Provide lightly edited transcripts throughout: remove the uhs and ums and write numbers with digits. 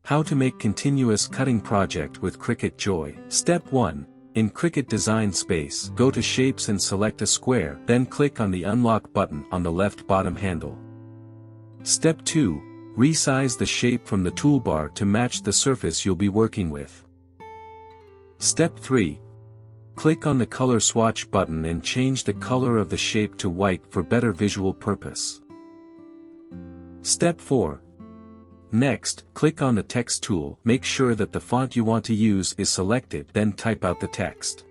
How to make continuous cutting project with Cricut Joy. Step 1. In Cricut Design Space, go to Shapes and select a square, then click on the Unlock button on the left bottom handle. Step 2. Resize the shape from the toolbar to match the surface you'll be working with. Step 3. Click on the Color Swatch button and change the color of the shape to white for better visual purpose. Step 4. Next, click on the Text tool, make sure that the font you want to use is selected, then type out the text.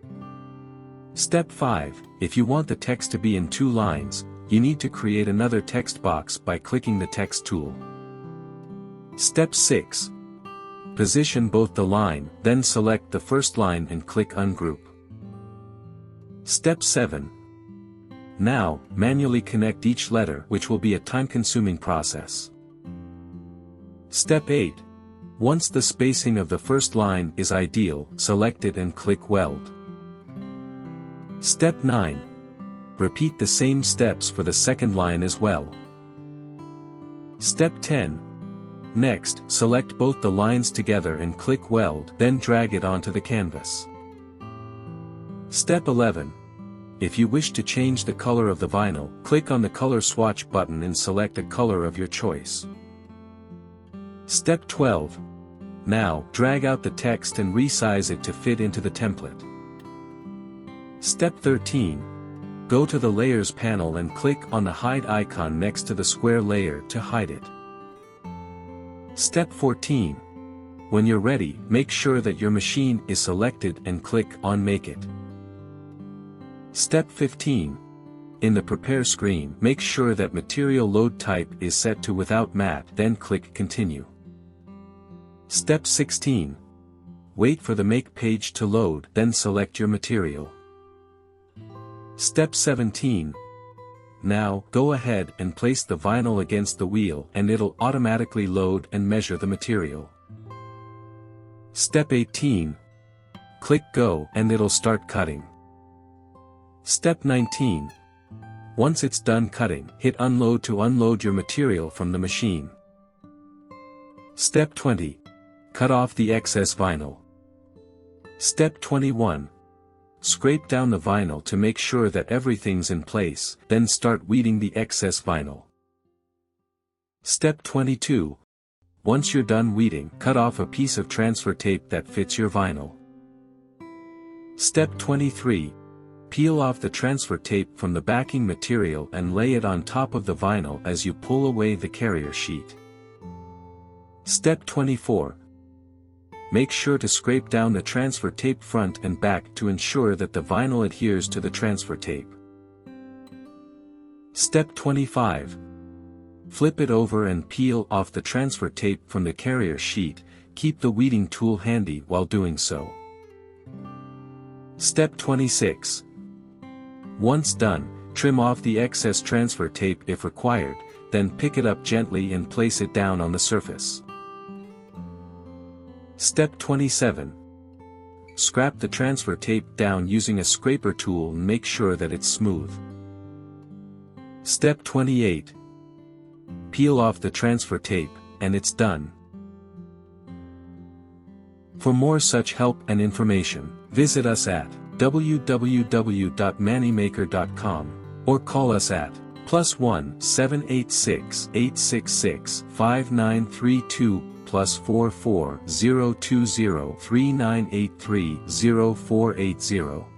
Step 5. If you want the text to be in 2 lines, you need to create another text box by clicking the Text tool. Step 6. Position both the line, then select the first line and click Ungroup. Step 7. Now, manually connect each letter, which will be a time-consuming process. Step 8. Once the spacing of the first line is ideal, select it and click Weld. Step 9. Repeat the same steps for the second line as well. Step 10. Next, select both the lines together and click Weld, then drag it onto the canvas. Step 11. If you wish to change the color of the vinyl, click on the Color Swatch button and select a color of your choice. Step 12. Now, drag out the text and resize it to fit into the template. Step 13. Go to the Layers panel and click on the Hide icon next to the square layer to hide it. Step 14. When you're ready, make sure that your machine is selected and click on Make It. Step 15. In the Prepare screen, make sure that Material Load Type is set to Without Matte, then click Continue. Step 16. Wait for the Make page to load, then select your material. Step 17. Now, go ahead and place the vinyl against the wheel and it'll automatically load and measure the material. Step 18. Click Go and it'll start cutting. Step 19. Once it's done cutting, hit Unload to unload your material from the machine. Step 20. Cut off the excess vinyl. Step 21. Scrape down the vinyl to make sure that everything's in place, then start weeding the excess vinyl. Step 22. Once you're done weeding, cut off a piece of transfer tape that fits your vinyl. Step 23. Peel off the transfer tape from the backing material and lay it on top of the vinyl as you pull away the carrier sheet. Step 24. Make sure to scrape down the transfer tape front and back to ensure that the vinyl adheres to the transfer tape. Step 25. Flip it over and peel off the transfer tape from the carrier sheet, keep the weeding tool handy while doing so. Step 26. Once done, trim off the excess transfer tape if required, then pick it up gently and place it down on the surface. Step 27. Scrap the transfer tape down using a scraper tool and make sure that it's smooth. Step 28. Peel off the transfer tape, and it's done. For more such help and information, visit us at www.manimaker.com or call us at +1 786 866 5932 +44 020 3983 0480.